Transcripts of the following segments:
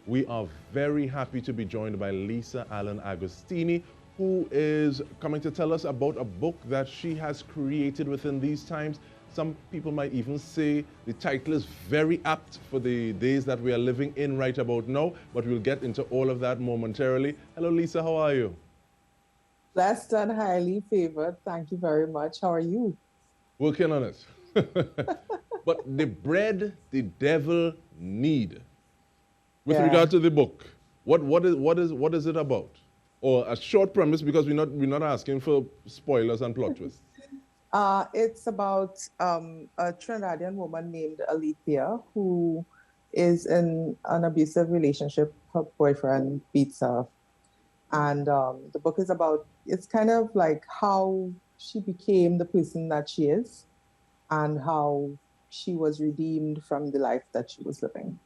We are very happy to be joined by Lisa Allen-Agostini, who is coming to tell us about a book that she has created within these times. Some people might even say the title is very apt for the days that we are living in right about now, but we'll get into all of that momentarily. Hello, Lisa, how are you? Blessed and highly favored. Thank you very much. How are you? Working on it. But the bread the devil need. With Yeah. regard to the book, what is it about? Or a short premise, because we're not asking for spoilers and plot twists. It's about a Trinidadian woman named Alethea who is in an abusive relationship. Her boyfriend beats her. And the book is about, it's kind of like how she became the person that she is and how she was redeemed from the life that she was living.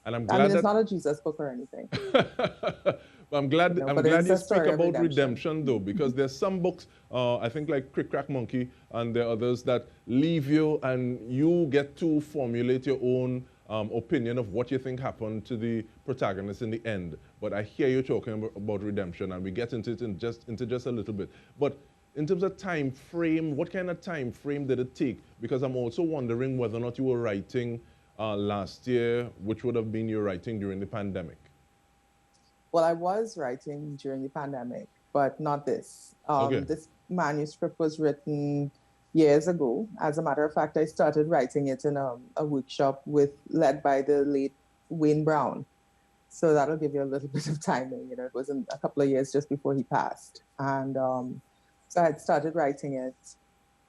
And I'm I mean, glad it's that not a Jesus book or anything, but I'm glad I'm but it glad is you a speak story of about redemption. redemption though, because there's some books, I think like Crick Crack Monkey, and there are others that leave you and you get to formulate your own opinion of what you think happened to the protagonist in the end. But I hear you talking about redemption, and we get into it in just a little bit. But in terms of time frame, what kind of time frame did it take? Because I'm also wondering whether or not you were writing last year, which would have been your writing during the pandemic. Well, I was writing during the pandemic, but not this. Okay. This manuscript was written years ago. As a matter of fact, I started writing it in a workshop led by the late Wayne Brown. So that'll give you a little bit of timing. It was a couple of years just before he passed. And so I had started writing it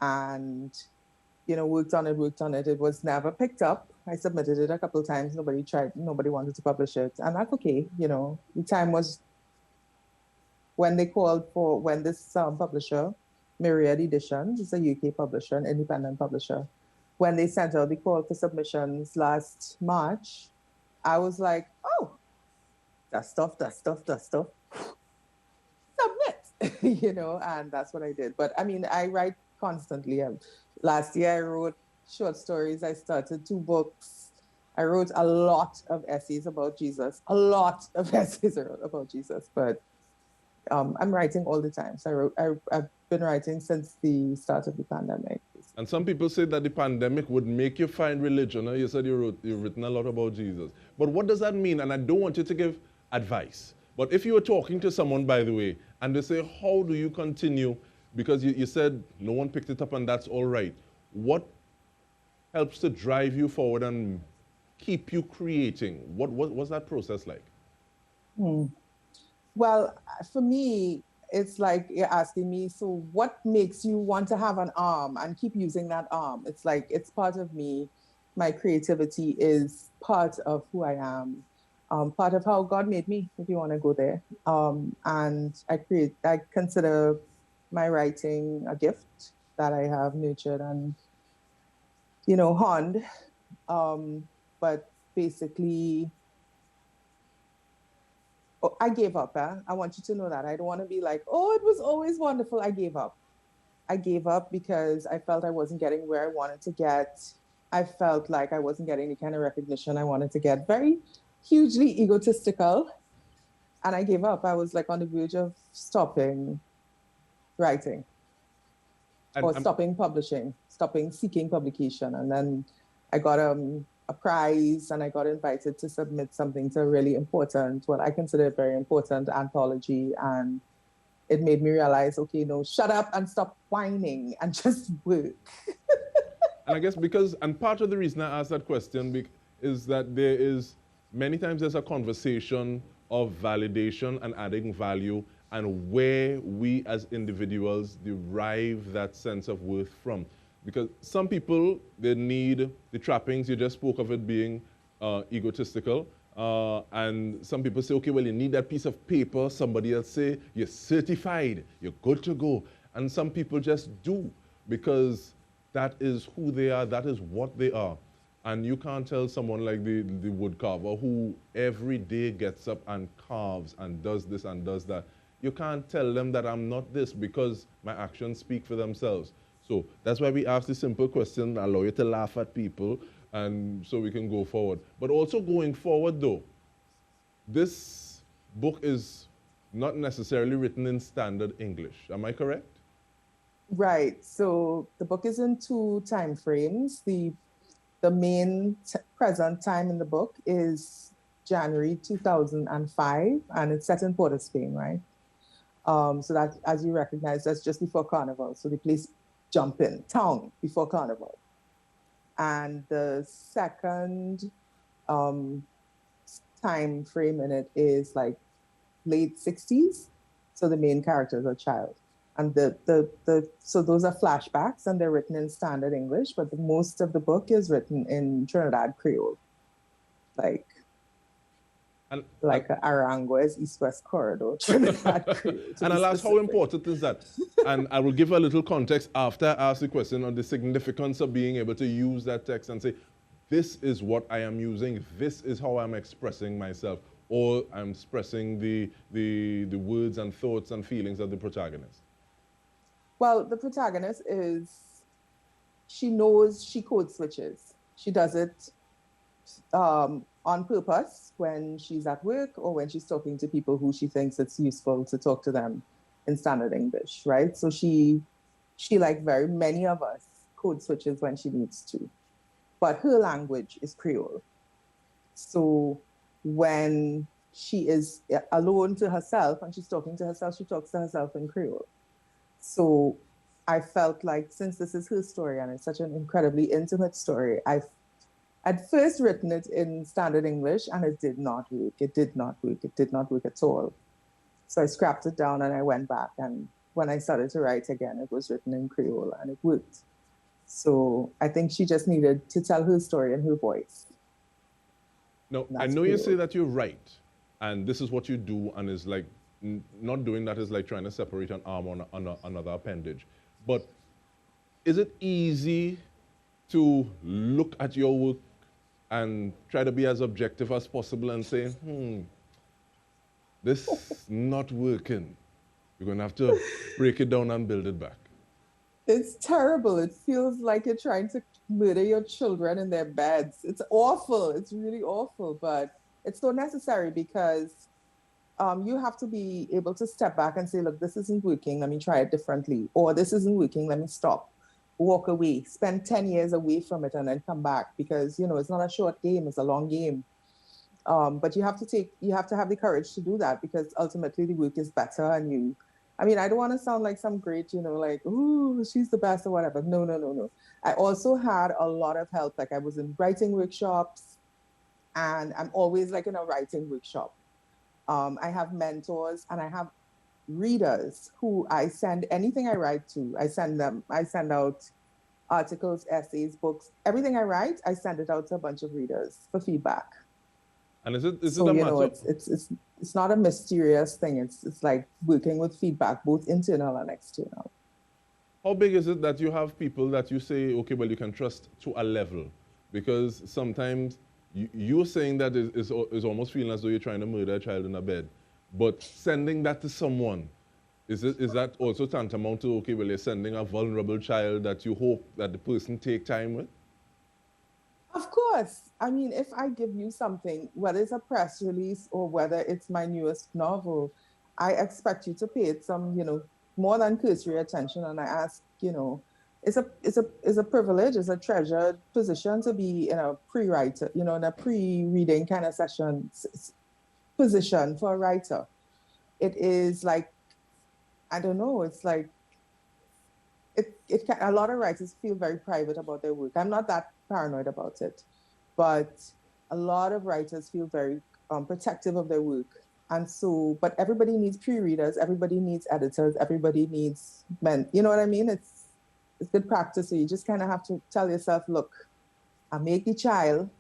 and worked on it, worked on it. It was never picked up. I submitted it a couple of times. Nobody tried, nobody wanted to publish it. And that's okay. The time was when they called for, when this publisher, Myriad Editions, is a UK publisher, an independent publisher, when they sent out the call for submissions last March, I was like, oh, that stuff, that stuff, that stuff, submit, and that's what I did. But I mean, I write constantly. Last year, I wrote short stories. I started 2 books. I wrote a lot of essays about Jesus, a lot of essays about Jesus, but I'm writing all the time. So I've been writing since the start of the pandemic. And some people say that the pandemic would make you find religion. You said you've written a lot about Jesus. But what does that mean? And I don't want you to give advice. But if you were talking to someone, by the way, and they say, how do you continue? Because you said no one picked it up and that's all right. What helps to drive you forward and keep you creating? What's that process like? Hmm. Well, for me, it's like you're asking me, so what makes you want to have an arm and keep using that arm? It's like, it's part of me. My creativity is part of who I am, part of how God made me, if you want to go there. And I consider my writing a gift that I have nurtured and, honed. But basically, I gave up. I want you to know that. I don't want to be like, oh, it was always wonderful. I gave up. I gave up because I felt I wasn't getting where I wanted to get. I felt like I wasn't getting the kind of recognition I wanted to get. Very hugely egotistical. And I gave up. I was like on the verge of stopping writing or stopping publishing, stopping seeking publication. And then I got a prize and I got invited to submit something to a really important, well, I consider it very important anthology. And it made me realize, okay, no, shut up and stop whining and just work. And I guess and part of the reason I asked that question is that many times there's a conversation of validation and adding value and where we as individuals derive that sense of worth from. Because some people, they need the trappings. You just spoke of it being egotistical. And some people say, okay, well, you need that piece of paper. Somebody else say, you're certified, you're good to go. And some people just do because that is who they are, that is what they are. And you can't tell someone like the wood carver who every day gets up and carves and does this and does that. You can't tell them that I'm not this because my actions speak for themselves. So that's why we ask the simple question, allow you to laugh at people, and so we can go forward. But also going forward though, this book is not necessarily written in standard English. Am I correct? Right. So the book is in two time frames. The main present time in the book is January 2005, and it's set in Port of Spain, right? So that, as you recognize, that's just before Carnival. So the police jump in town before Carnival. And the second time frame in it is like late 60s. So the main character is a child. And so those are flashbacks, and they're written in standard English, but most of the book is written in Trinidad Creole, like Aranguez East-West Corridor, Trinidad Creole. And I'll ask how important is that? And I will give a little context after I ask the question on the significance of being able to use that text and say, this is what I am using, this is how I'm expressing myself, or I'm expressing the words and thoughts and feelings of the protagonist. Well, the protagonist she knows she code switches. She does it on purpose when she's at work or when she's talking to people who she thinks it's useful to talk to them in standard English, right? So she like very many of us, code switches when she needs to. But her language is Creole. So when she is alone to herself and she's talking to herself, she talks to herself in Creole. So I felt like, since this is her story and it's such an incredibly intimate story, I'd first written it in standard English, and it did not work. It did not work. It did not work at all. So I scrapped it down and I went back. And when I started to write again, it was written in Creole and it worked. So I think she just needed to tell her story in her voice. No, I know Creole. You say that you're right, and this is what you do, and is like, not doing that is like trying to separate an arm on another appendage. But is it easy to look at your work and try to be as objective as possible and say, this is not working? You're going to have to break it down and build it back. It's terrible. It feels like you're trying to murder your children in their beds. It's awful. It's really awful, but it's so necessary because you have to be able to step back and say, look, this isn't working, let me try it differently. Or this isn't working, let me stop, walk away, spend 10 years away from it and then come back, because, you know, it's not a short game, it's a long game. But you have to have the courage to do that, because ultimately the work is better. And I don't want to sound like some great, like, ooh, she's the best or whatever. No. I also had a lot of help. Like, I was in writing workshops, and I'm always like in a writing workshop. I have mentors and I have readers who I send anything I write to. I send out articles, essays, books, everything I write, I send it out to a bunch of readers for feedback. And is it a matter? It's not a mysterious thing. It's like working with feedback, both internal and external. How big is it that you have people that you say, okay, well, you can trust to a level? Because sometimes you're saying that is almost feeling as though you're trying to murder a child in a bed. But sending that to someone, is that also tantamount to, okay, well, you're sending a vulnerable child that you hope that the person take time with? Of course. If I give you something, whether it's a press release or whether it's my newest novel, I expect you to pay it some, more than cursory attention. And I ask, it's a privilege, it's a treasured position to be in a pre-writer, in a pre-reading kind of session position for a writer. It is like, I don't know, it's like, a lot of writers feel very private about their work. I'm not that paranoid about it, but a lot of writers feel very protective of their work. And so, but everybody needs pre-readers, everybody needs editors, everybody needs men. You know what I mean? It's good practice. So you just kind of have to tell yourself, look, I make the child,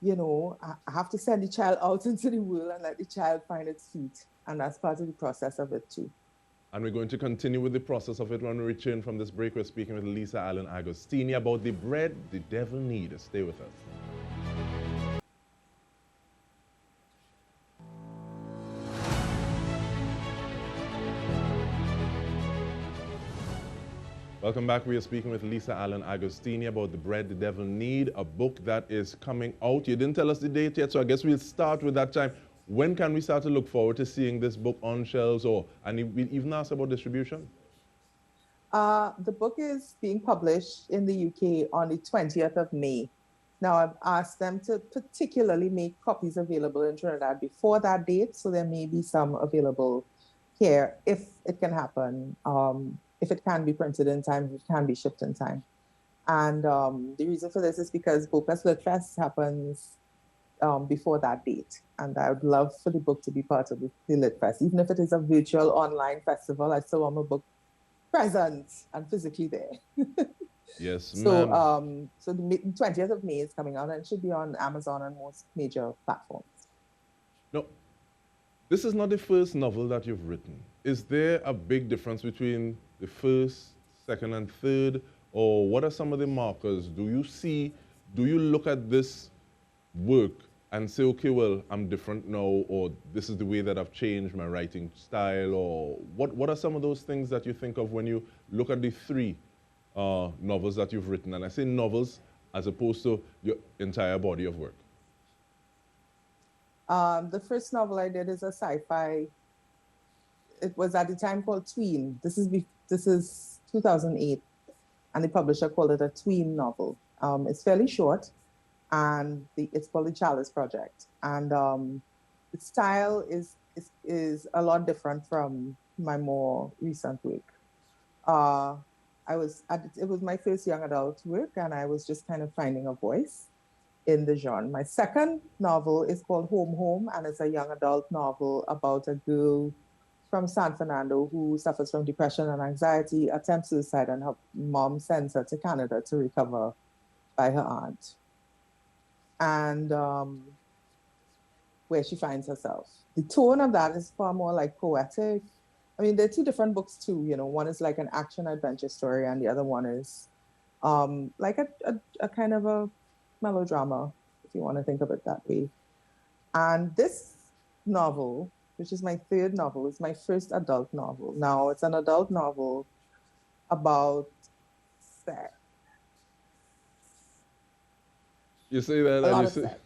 I have to send the child out into the world and let the child find its feet. And that's part of the process of it too. And we're going to continue with the process of it when we return from this break. We're speaking with Lisa Allen-Agostini about the bread the devil needs. Stay with us. Welcome back. We are speaking with Lisa Allen-Agostini about The Bread the Devil Need, a book that is coming out. You didn't tell us the date yet, so I guess we'll start with that time. When can we start to look forward to seeing this book on shelves, and we even ask about distribution? The book is being published in the UK on the 20th of May. Now, I've asked them to particularly make copies available in Trinidad before that date, so there may be some available here if it can happen, if it can be printed in time, if it can be shipped in time. And the reason for this is because Bocas Lit Fest happens before that date. And I would love for the book to be part of the Lit Fest. Even if it is a virtual online festival, I still want my book present and physically there. Yes, so, ma'am. So the 20th of May is coming out, and it should be on Amazon and most major platforms. No, this is not the first novel that you've written. Is there a big difference between the first, second, and third? Or what are some of the markers? Do you look at this work and say, okay, well, I'm different now, or this is the way that I've changed my writing style, or what are some of those things that you think of when you look at the three novels that you've written? And I say novels as opposed to your entire body of work. The first novel I did is a sci-fi. It was at the time called Tween. This is 2008, and the publisher called it a tween novel. It's fairly short, and it's called the Chalice Project. And the style is a lot different from my more recent work. It was my first young adult work, and I was just kind of finding a voice in the genre. My second novel is called Home Home, and it's a young adult novel about a girl from San Fernando who suffers from depression and anxiety, attempts suicide, and her mom sends her to Canada to recover by her aunt. And where she finds herself. The tone of that is far more like poetic. I mean, there are two different books too, you know. One is like an action adventure story, and the other one is like a kind of a melodrama, if you want to think of it that way. And this novel, which is my third novel, is my first adult novel. Now, it's an adult novel about sex. You say that, a and lot you of say, sex.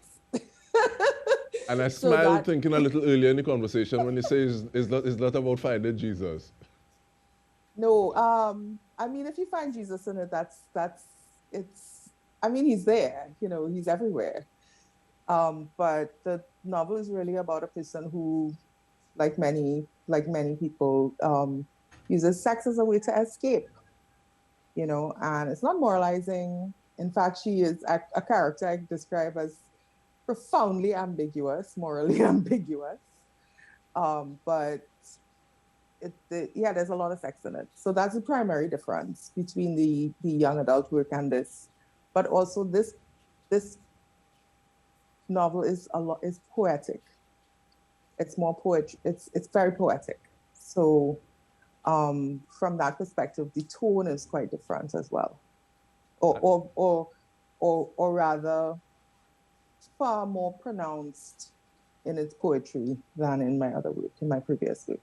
and I So smiled thinking a little earlier in the conversation when you say it's not about finding Jesus. No, I mean, if you find Jesus in it, I mean, he's there, you know, he's everywhere. But the novel is really about a person who, like many people, uses sex as a way to escape, you know, and it's not moralizing. In fact, she is a character I describe as profoundly ambiguous, morally ambiguous. But there's a lot of sex in it. So that's the primary difference between the young adult work and this. But also this novel is poetic. It's more poetry. It's very poetic. So from that perspective, the tone is quite different as well, or rather, far more pronounced in its poetry than in my other work, in my previous work.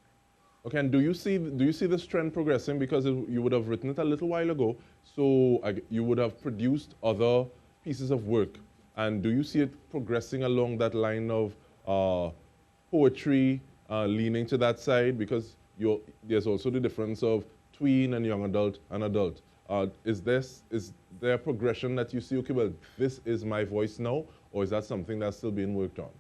Okay, and do you see this trend progressing? Because you would have written it a little while ago, so you would have produced other pieces of work. And do you see it progressing along that line of poetry, leaning to that side? Because there's also the difference of tween and young adult and adult. Is there a progression that you see, okay, well, this is my voice now, or is that something that's still being worked on?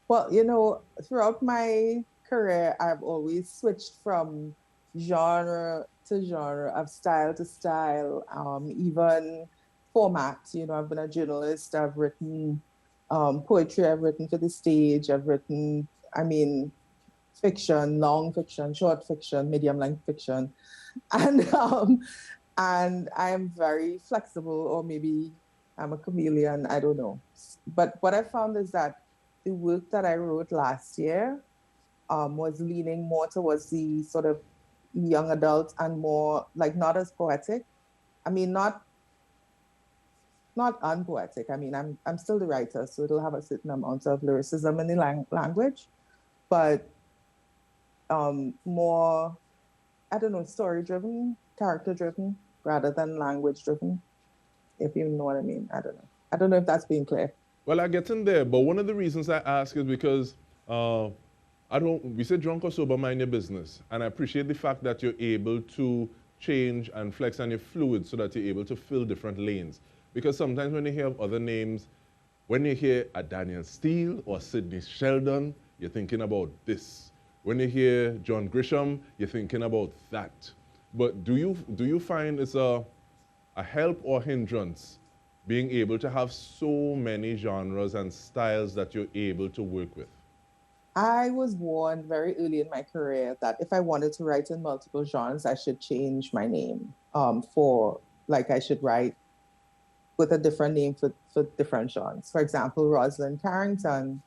Well, you know, throughout my career, I've always switched from genre to genre, of style to style, even format. You know, I've been a journalist, I've written poetry, I've written for the stage, I've written, fiction, long fiction, short fiction, medium length fiction. And I am very flexible, or maybe I'm a chameleon, I don't know. But what I found is that the work that I wrote last year was leaning more towards the sort of young adult and more like not as poetic. I mean, not unpoetic. I mean, I'm still the writer, so it'll have a certain amount of lyricism in the language, but more, I don't know, story-driven, character-driven, rather than language-driven, if you know what I mean. I don't know if that's being clear. Well, I get in there, but one of the reasons I ask is because We say drunk or sober, mind your business. And I appreciate the fact that you're able to change and flex on your fluid so that you're able to fill different lanes. Because sometimes when you hear of other names, when you hear a Daniel Steele or Sidney Sheldon, you're thinking about this. When you hear John Grisham, you're thinking about that. But do you find it's a help or hindrance being able to have so many genres and styles that you're able to work with? I was warned very early in my career that if I wanted to write in multiple genres, I should change my name I should write with a different name for different genres. For example, Rosalind Carrington,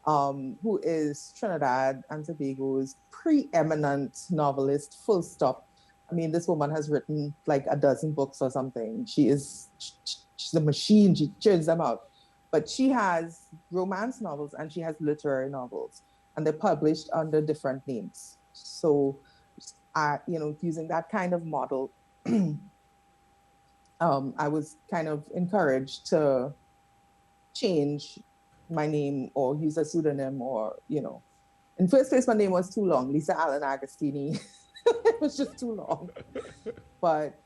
who is Trinidad and Tobago's preeminent novelist, full stop. I mean, this woman has written like a dozen books or something. She's a machine, she churns them out. But she has romance novels and she has literary novels, and they're published under different names. So, using that kind of model, I was kind of encouraged to change my name or use a pseudonym or, In first place, my name was too long, Lisa Allen-Agostini. It was just too long. But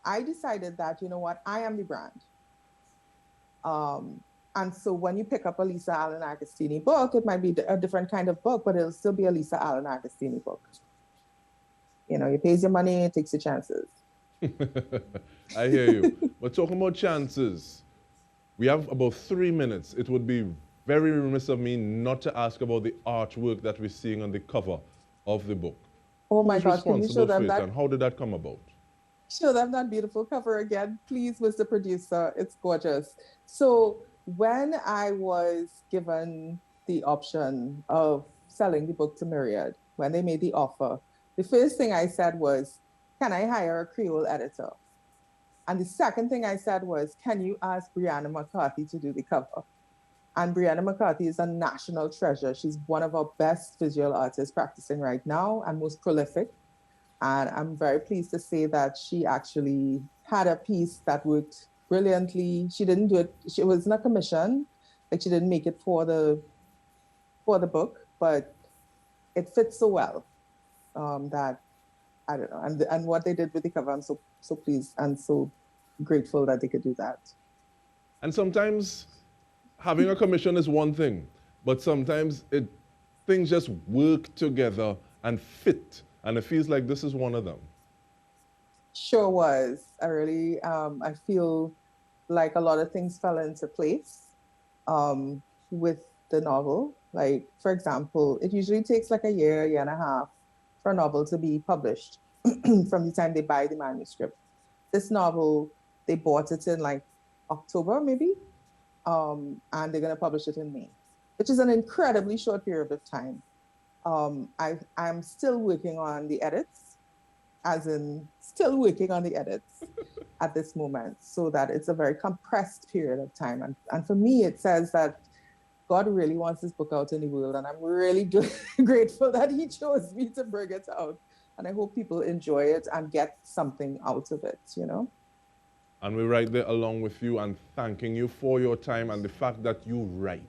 I decided that, you know what, I am the brand. And so when you pick up a Lisa Allen-Agostini book, it might be a different kind of book, but it'll still be a Lisa Allen-Agostini book. You pays your money, it takes your chances. I hear you. But talking about chances, we have about 3 minutes. It would be very remiss of me not to ask about the artwork that we're seeing on the cover of the book. Oh my God, can you show them that? And how did that come about? Show them that beautiful cover again, please, Mr. Producer. It's gorgeous. So when I was given the option of selling the book to Myriad, when they made the offer, the first thing I said was, can I hire a Creole editor? And the second thing I said was, can you ask Brianna McCarthy to do the cover? And Brianna McCarthy is a national treasure. She's one of our best visual artists practicing right now and most prolific. And I'm very pleased to say that she actually had a piece that worked brilliantly. She didn't do it, she was not commissioned, like she didn't make it for the book, but it fits so well that, I don't know, and what they did with the cover, I'm so pleased and so grateful that they could do that. And sometimes having a commission is one thing, but sometimes things just work together and fit. And it feels like this is one of them. Sure was. I really, I feel like a lot of things fell into place with the novel. Like, for example, it usually takes like a year and a half for a novel to be published from the time they buy the manuscript. This novel, they bought it in like October, maybe, and they're going to publish it in May, which is an incredibly short period of time. I'm still working on the edits, as in still working on the edits at this moment, so that it's a very compressed period of time. And for me, it says that God really wants this book out in the world, and I'm really grateful that he chose me to bring it out. And I hope people enjoy it and get something out of it, And we're right there along with you and thanking you for your time and the fact that you write.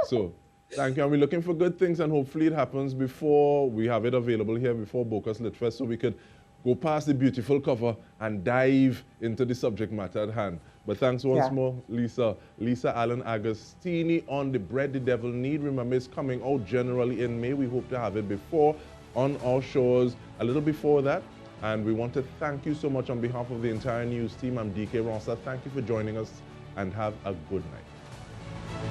So, thank you. And we're looking for good things, and hopefully it happens before we have it available here before Bocas Lit Fest, so we could go past the beautiful cover and dive into the subject matter at hand. But thanks once more, Lisa. Lisa Allen-Agostini on The Bread the Devil Need. Remember, it's coming out generally in May. We hope to have it before on our shores a little before that. And we want to thank you so much on behalf of the entire news team. I'm DK Ronsa. Thank you for joining us, and have a good night.